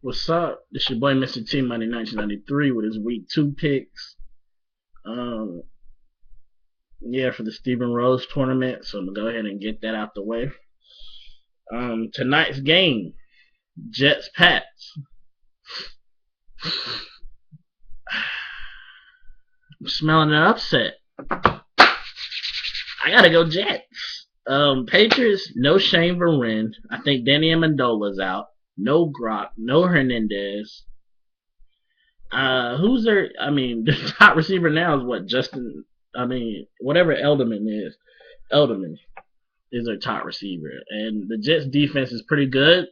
What's up? This your boy Mr. T Money 1993 with his week 2 picks. Um, yeah, for the Stephen Rose tournament. So I'm gonna go ahead and get that out the way. Tonight's game, Jets Pats. I'm smelling an upset. I gotta go Jets. Patriots, no Shane Vereen. I think Danny Amendola's out. No Gronk, no Hernandez. Who's their? I mean, the top receiver now is what Justin. I mean, whatever Elderman is. Elderman is their top receiver, and the Jets defense is pretty good.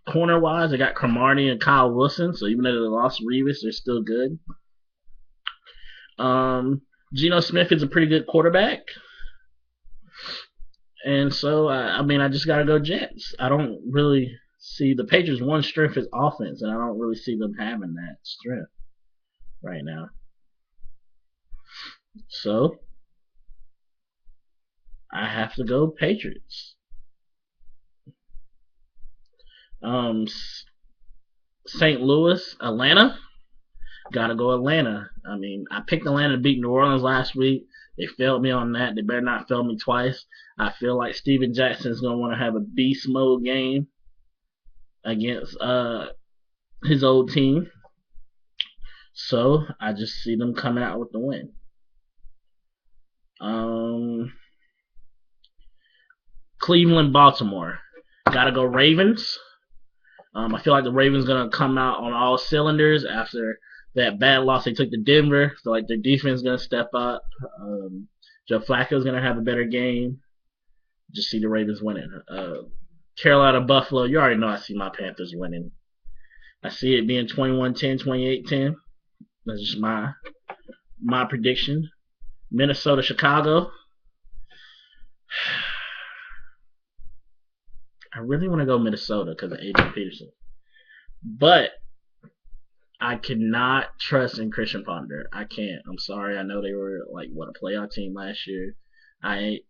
Corner wise, they got Cromartie and Kyle Wilson, so even though they lost Revis, they're still good. Geno Smith is a pretty good quarterback, and so I mean, I just gotta go Jets. I don't really see the Patriots' one strength is offense, and I don't really see them having that strength right now. So I have to go Patriots. St. Louis, Atlanta. Gotta go Atlanta. I mean, I picked Atlanta to beat New Orleans last week. They failed me on that. They better not fail me twice. I feel like Steven Jackson's gonna want to have a beast mode game against his old team. So I just see them coming out with the win. Cleveland, Baltimore. Gotta go Ravens. I feel like the Ravens gonna come out on all cylinders after that bad loss they took to Denver. So like their defense is gonna step up. Joe Flacco's gonna have a better game. Just see the Ravens winning. Carolina, Buffalo. You already know I see my Panthers winning. I see it being 21-10, 28-10. That's just my prediction. Minnesota, Chicago. I really want to go Minnesota because of Adrian Peterson. But I cannot trust in Christian Ponder. I can't. I'm sorry. I know they were like a playoff team last year. I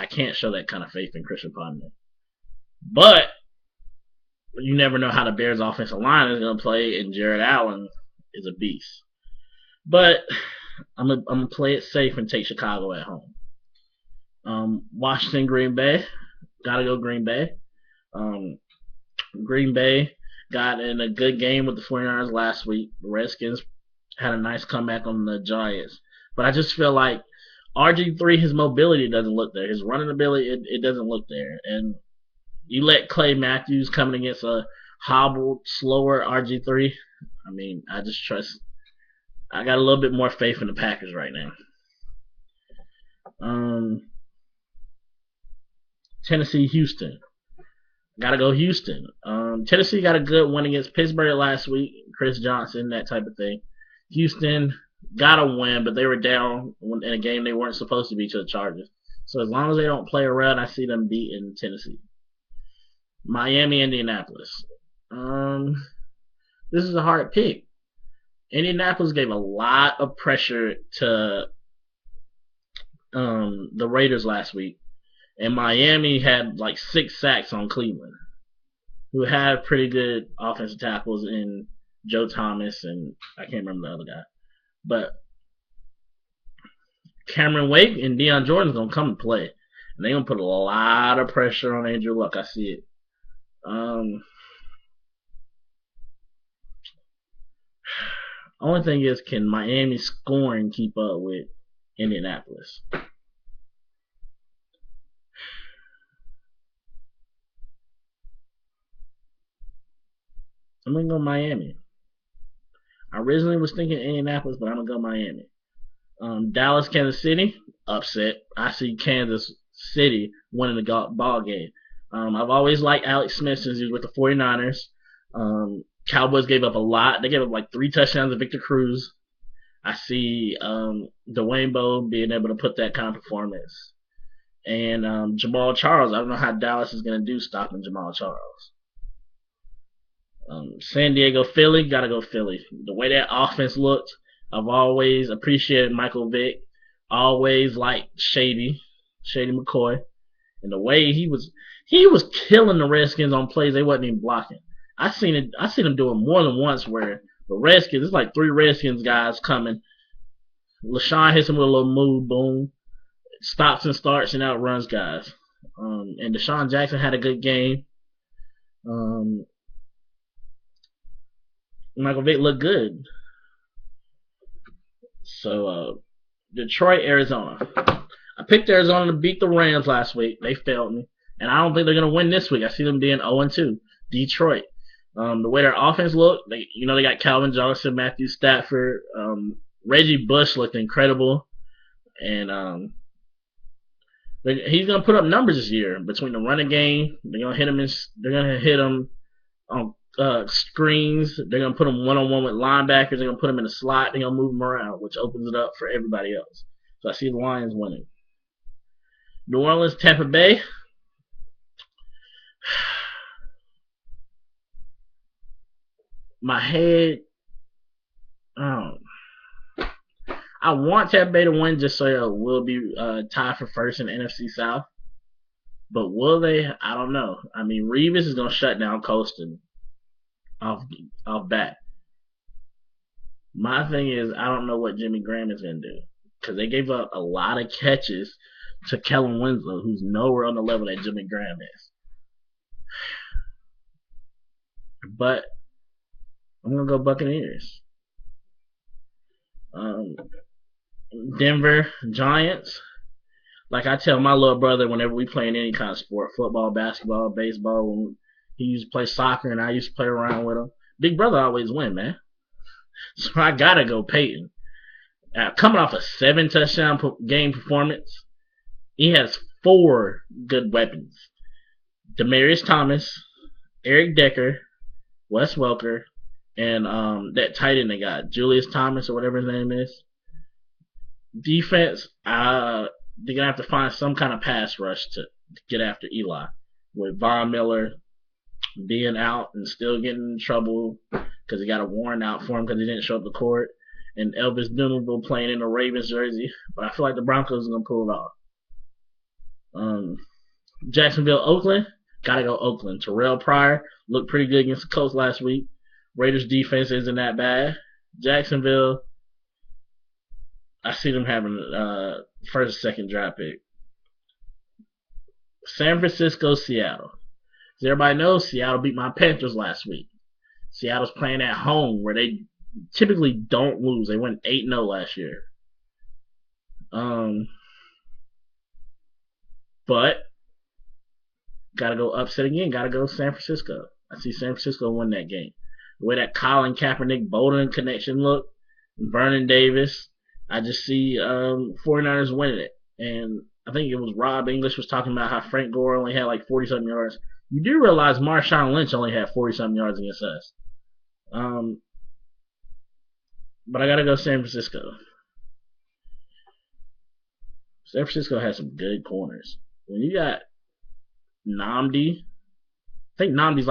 can't show that kind of faith in Christian Ponder. But you never know how the Bears' offensive line is gonna play, and Jared Allen is a beast. But I'm gonna play it safe and take Chicago at home. Washington, Green Bay. Gotta go Green Bay. Green Bay got in a good game with the 49ers last week. The Redskins had a nice comeback on the Giants. But I just feel like RG3, his mobility doesn't look there. His running ability, it doesn't look there. And you let Clay Matthews coming against a hobbled, slower RG3. I mean, I just trust. I got a little bit more faith in the Packers right now. Tennessee, Houston. Gotta go Houston. Tennessee got a good win against Pittsburgh last week. Chris Johnson, that type of thing. Houston got a win, but they were down in a game they weren't supposed to be to the Chargers. So as long as they don't play around, I see them beating Tennessee. Miami, Indianapolis. This is a hard pick. Indianapolis gave a lot of pressure to the Raiders last week. And Miami had like 6 sacks on Cleveland, who had pretty good offensive tackles in Joe Thomas and I can't remember the other guy. But Cameron Wake and Deion Jordan's going to come and play. And they're going to put a lot of pressure on Andrew Luck. I see it. Only thing is, can Miami scoring keep up with Indianapolis? I'm going to go Miami. I originally was thinking Indianapolis, but I'm going to go Miami. Dallas, Kansas City, upset. I see Kansas City winning the ball game. I've always liked Alex Smith since he was with the 49ers. Cowboys gave up a lot. They gave up like 3 touchdowns to Victor Cruz. I see Dwayne Bowe being able to put that kind of performance. And Jamal Charles, I don't know how Dallas is going to do stopping Jamal Charles. San Diego, Philly, gotta go Philly. The way that offense looked, I've always appreciated Michael Vick. Always liked Shady McCoy, and the way he was killing the Redskins on plays they wasn't even blocking. I seen them do it more than once where the Redskins, it's like 3 Redskins guys coming. LaShawn hits him with a little move, boom, stops and starts and outruns guys. And Deshaun Jackson had a good game. Um, Michael Vick looked good. So Detroit, Arizona. I picked Arizona to beat the Rams last week. They failed me, and I don't think they're gonna win this week. I see them being 0-2. Detroit. The way their offense looked, they got Calvin Johnson, Matthew Stafford, Reggie Bush looked incredible, and he's gonna put up numbers this year between the running game. They're gonna hit him on screens. They're gonna put him one-on-one with linebackers. They're gonna put him in the slot. They're gonna move him around, which opens it up for everybody else. So I see the Lions winning. New Orleans, Tampa Bay. My head, I want Tampa Bay to win just so we'll be tied for first in the NFC South. But will they? I don't know. I mean, Revis is gonna shut down Colston off bat. My thing is, I don't know what Jimmy Graham is gonna do because they gave up a lot of catches to Kellen Winslow, who's nowhere on the level that Jimmy Graham is. But I'm gonna go Buccaneers. Denver Giants. Like I tell my little brother whenever we play in any kind of sport, football, basketball, baseball, when he used to play soccer and I used to play around with him, big brother always win, man. So I gotta go Peyton. Coming off a 7-touchdown game performance, he has 4 good weapons. Demaryius Thomas, Eric Decker, Wes Welker, and that tight end they got, Julius Thomas or whatever his name is. Defense, they're gonna have to find some kind of pass rush to get after Eli, with Von Miller being out and still getting in trouble because he got a warrant out for him because he didn't show up to court, and Elvis Dunable playing in the Ravens jersey. But I feel like the Broncos are gonna pull it off. Jacksonville, Oakland. Gotta go Oakland. Terrell Pryor looked pretty good against the Colts last week. Raiders defense isn't that bad. Jacksonville, I see them having first, second draft pick. San Francisco, Seattle. As everybody knows, Seattle beat my Panthers last week. Seattle's playing at home where they typically don't lose. They went 8-0 last year. But gotta go upset again. Gotta go San Francisco. I see San Francisco win that game. The way that Colin Kaepernick Bolden connection looked, Vernon Davis, I just see 49ers winning it. And I think it was Rob English was talking about how Frank Gore only had like 40-something yards. You do realize Marshawn Lynch only had 40-something yards against us. But I gotta go San Francisco. San Francisco has some good corners. When you got Nnamdi, I think Nnamdi's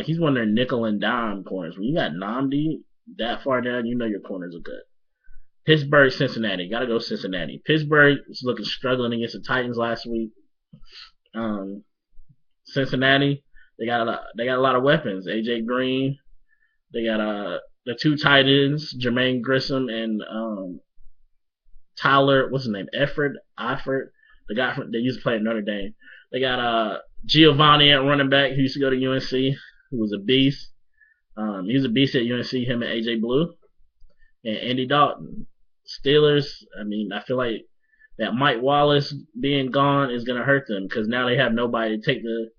he's one of their nickel and dime corners. When you got Nnamdi that far down, you know your corners are good. Pittsburgh, Cincinnati. Gotta go Cincinnati. Pittsburgh is struggling against the Titans last week. Cincinnati, they got a lot of weapons. AJ Green. They got the 2 tight ends, Jermaine Grissom and Tyler, what's his name? Eifert, the guy that used to play at Notre Dame. They got Giovanni at running back who used to go to UNC, who was a beast. He was a beast at UNC, him and AJ Blue. And Andy Dalton. Steelers, I mean, I feel like that Mike Wallace being gone is going to hurt them because now they have nobody to take the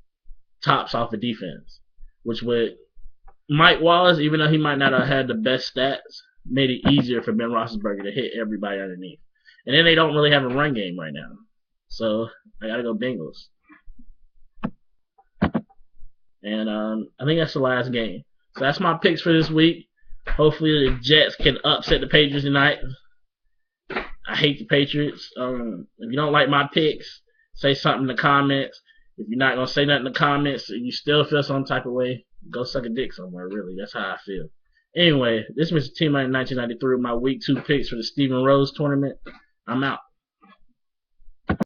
tops off of defense. Which would, Mike Wallace, even though he might not have had the best stats, made it easier for Ben Roethlisberger to hit everybody underneath. And then they don't really have a run game right now. So I got to go Bengals. And I think that's the last game. So that's my picks for this week. Hopefully the Jets can upset the Patriots tonight. I hate the Patriots. If you don't like my picks, say something in the comments. If you're not going to say nothing in the comments, you still feel some type of way, go suck a dick somewhere, really. That's how I feel. Anyway, this is Mr. T-Man 1993 with my week 2 picks for the Stephen Rose tournament. I'm out.